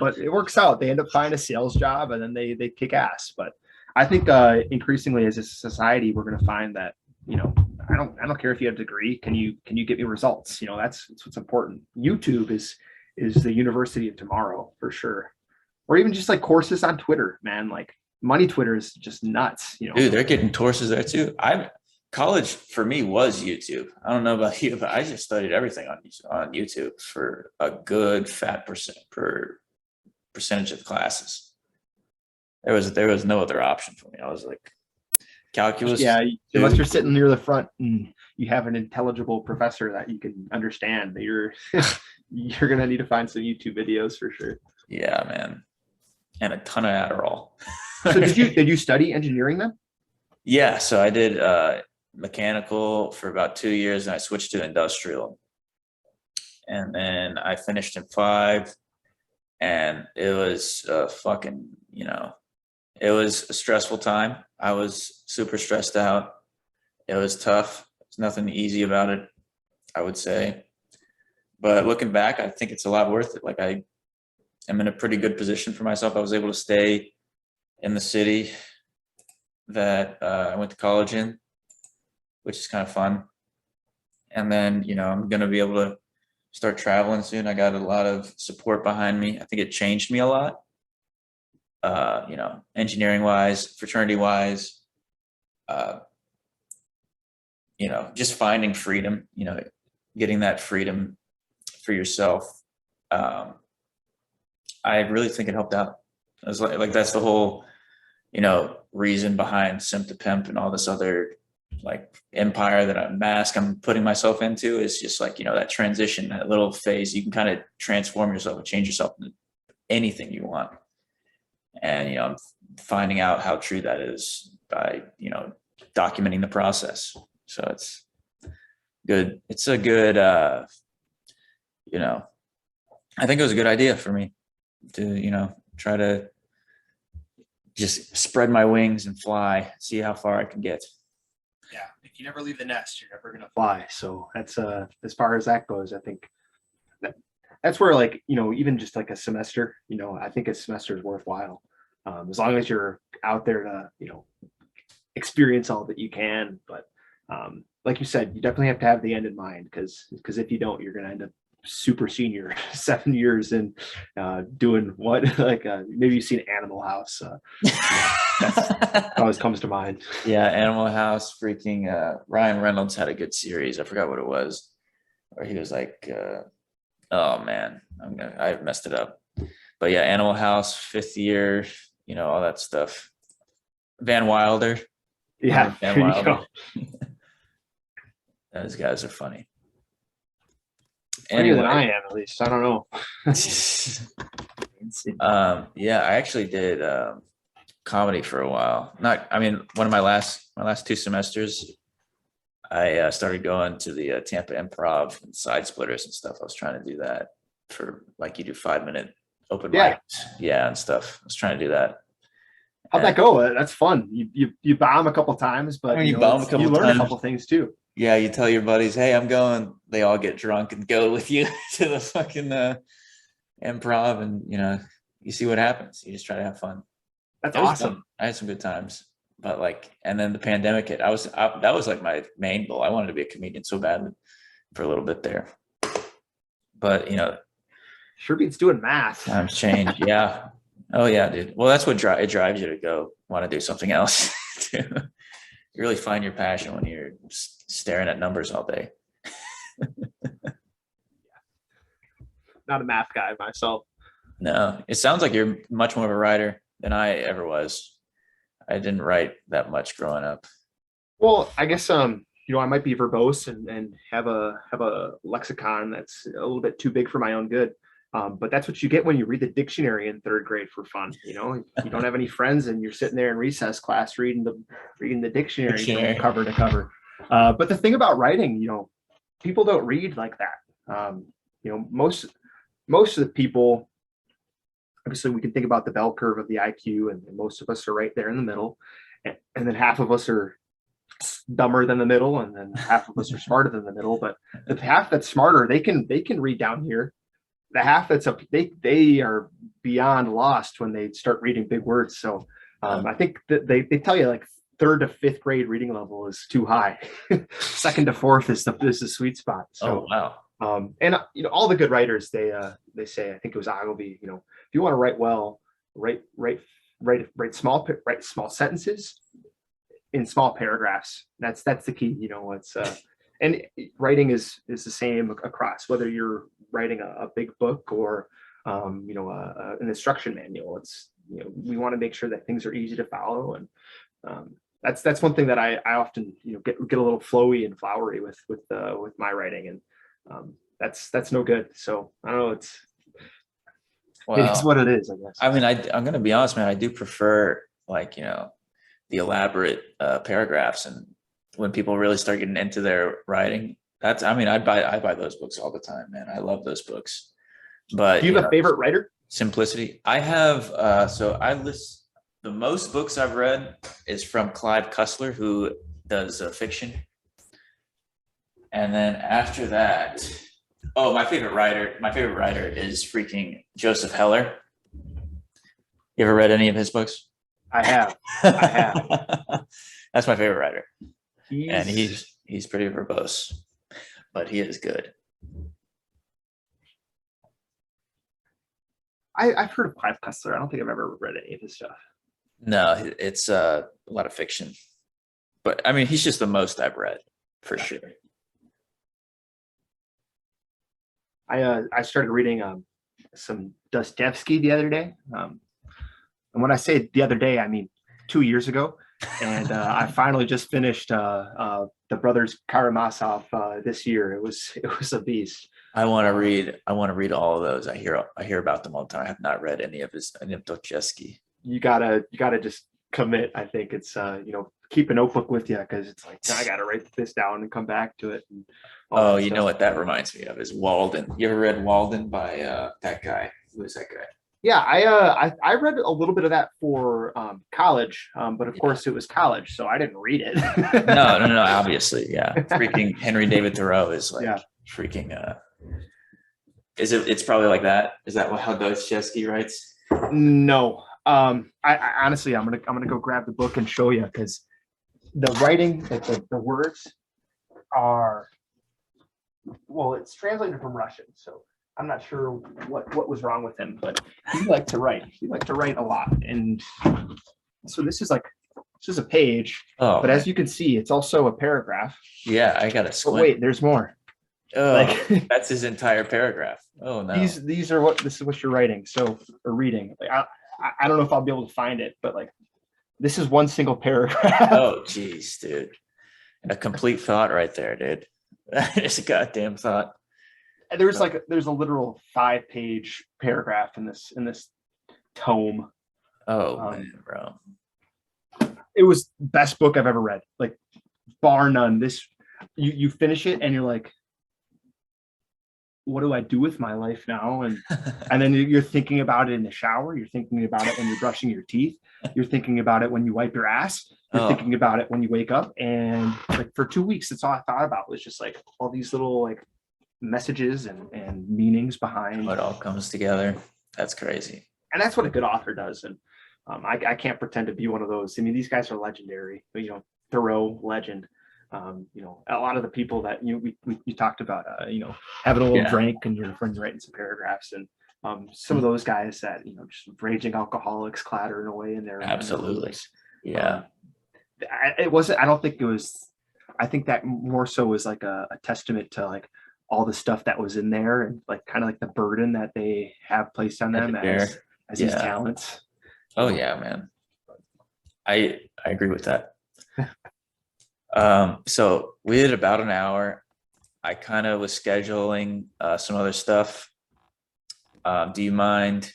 But it works out. They end up finding a sales job and then they kick ass. But I think increasingly as a society, we're going to find that, I don't care if you have a degree. Can you get me results? That's what's important. YouTube is the university of tomorrow for sure. Or even just like courses on Twitter, man. Like money Twitter is just nuts. Dude, they're getting courses there too. College for me was YouTube. I don't know about you, but I just studied everything on YouTube for a good fat percentage of classes. There was no other option for me. I was like, calculus. Yeah, unless you're sitting near the front and you have an intelligible professor that you can understand, that you're gonna need to find some YouTube videos for sure. Yeah, man, and a ton of Adderall. So did you study engineering then? Yeah, so I did mechanical for about 2 years, and I switched to industrial. And then I finished in 5, and it was fucking, it was a stressful time. I was super stressed out. It was tough. There's nothing easy about it, I would say. But looking back, I think it's a lot worth it. Like, I am in a pretty good position for myself. I was able to stay in the city that I went to college in, which is kind of fun. And then, I'm going to be able to start traveling soon. I got a lot of support behind me. I think it changed me a lot, engineering wise, fraternity wise, just finding freedom, getting that freedom for yourself. I really think it helped out. I was like that's the whole, reason behind Simp to Pimp and all this other like empire that I'm putting myself into, is just like, that transition, that little phase. You can kind of transform yourself and change yourself into anything you want. And, I'm finding out how true that is by, documenting the process. So it's good. It's a good, I think it was a good idea for me to, try to just spread my wings and fly, see how far I can get. Yeah, if you never leave the nest, you're never gonna fly. So that's as far as that goes, I think that's where, like, even just like a semester, I think a semester is worthwhile. As long as you're out there to, experience all that you can. But like you said, you definitely have to have the end in mind, because if you don't, you're gonna end up super senior 7 years and doing what, like maybe you've seen Animal House. That always comes to mind. Yeah, Animal House. Freaking Ryan Reynolds had a good series. I forgot what it was, where he was like, oh man, I messed it up. But yeah, Animal House, Fifth Year, all that stuff. Van Wilder. Yeah, Van Wilder. Those guys are funny. Funnier than I am, at least. I don't know. Yeah, I actually did comedy for a while. One of my last 2 semesters, I started going to the Tampa Improv and Side Splitters and stuff. I was trying to do that for, like, you do 5-minute open mics, and stuff. I was trying to do that. How'd that go? That's fun. You bomb a couple times, but you learn a couple things too. Yeah, you tell your buddies, hey, I'm going. They all get drunk and go with you to the fucking improv, and you see what happens. You just try to have fun. That's awesome. I had some good times, but and then the pandemic hit. That was like my main goal. I wanted to be a comedian so badly for a little bit there, but sure beats doing math. Times change. Yeah. Oh yeah, dude. Well, that's what drives you to go want to do something else. Too. You really find your passion when you're staring at numbers all day. Not a math guy myself. No, it sounds like you're much more of a writer than I ever was. I didn't write that much growing up. Well, I guess I might be verbose and have a lexicon that's a little bit too big for my own good. But that's what you get when you read the dictionary in 3rd grade for fun. You don't have any friends, and you're sitting there in recess class reading the dictionary from cover to cover. But the thing about writing, people don't read like that. Most of the people, obviously, we can think about the bell curve of the IQ, and most of us are right there in the middle, and then half of us are dumber than the middle, and then half of us are smarter than the middle. But the half that's smarter, they can read down here. The half that's up, they are beyond lost when they start reading big words. So I think that they tell you, like, 3rd to 5th grade reading level is too high. 2nd to 4th is the sweet spot. So, wow. And all the good writers, they say, I think it was Ogilvy, if you want to write well, write small sentences in small paragraphs. That's the key. It's and writing is the same across, whether you're writing a big book or an instruction manual. It's we want to make sure that things are easy to follow, and that's one thing that I often get a little flowy and flowery with my writing, and that's no good. So I don't know, it's what it is, I guess. I mean, I'm gonna be honest, man. I do prefer, like, the elaborate paragraphs and when people really start getting into their writing. I buy those books all the time, man. I love those books. But Do you have a favorite writer? simplicity. I have so I list the most books I've read is from Clive Cussler, who does fiction. And then after that, oh, my favorite writer is freaking Joseph Heller. You ever read any of his books? I have. I have. That's my favorite writer. And He's he's pretty verbose, but he is good. I've heard of Clive Cussler. I don't think I've ever read any of his stuff. No, it's a lot of fiction. But I mean, he's just the most I've read for sure. I started reading some Dostoevsky the other day. And when I say the other day, I mean 2 years ago. And I finally just finished the Brothers Karamazov this year. It was a beast. I want to read all of those. I hear about them all the time. I have not read any of Dostoevsky. You gotta just commit. I think it's keep a notebook with you, because it's like I gotta write this down and come back to it. And oh, you know what that reminds me of is Walden. You ever read Walden by that guy? Who is that guy? Yeah, I read a little bit of that for college, but of course it was college, so I didn't read it. No. Obviously, yeah. Freaking Henry David Thoreau is like freaking. It's probably like that. Is that how Dostoevsky writes? No. I honestly, I'm gonna go grab the book and show you, because the writing, like the words are, well, it's translated from Russian, so I'm not sure what was wrong with him, but he liked to write. He liked to write a lot, and so this is a page. Oh, but as you can see, it's also a paragraph. Yeah, I got to But squint. wait, there's more. Oh, like, that's his entire paragraph. Oh no. This is what you're writing. So, or reading. Like, I don't know if I'll be able to find it, but like, this is one single paragraph. Oh geez, dude. A complete thought right there, dude. It's a goddamn thought. There's a literal 5-page paragraph in this tome. Oh man, bro. It was the best book I've ever read, like bar none. This you finish it and you're like, what do I do with my life now? And then you're thinking about it in the shower. You're thinking about it when you're brushing your teeth. You're thinking about it when you wipe your ass. You're thinking about it when you wake up. And like for 2 weeks, that's all I thought about, was just like all these little like messages and meanings behind. It all comes together. That's crazy. And that's what a good author does. And I can't pretend to be one of those. I mean, these guys are legendary. Thoreau, legend. A lot of the people that we talked about, having a little drink and your friends writing some paragraphs, and some of those guys that just raging alcoholics clattering away in there. Absolutely, yeah. It wasn't. I don't think it was. I think that more so was like a testament to like all the stuff that was in there, and like kind of like the burden that they have placed on them as these talents. Oh yeah, man. I agree with that. So we did about an hour. I kind of was scheduling some other stuff. Do you mind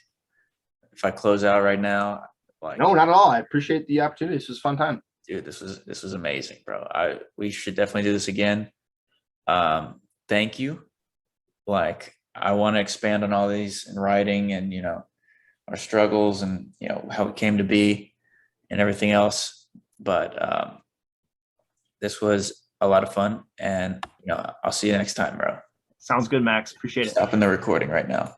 if I close out right now? Like, no, not at all. I appreciate the opportunity. This was a fun time. Dude, this was amazing, bro. We should definitely do this again. Thank you. Like, I want to expand on all these in writing and, our struggles and, how it came to be and everything else. But this was a lot of fun, and I'll see you next time, bro. Sounds good, Max. Appreciate it. Stopping the recording right now.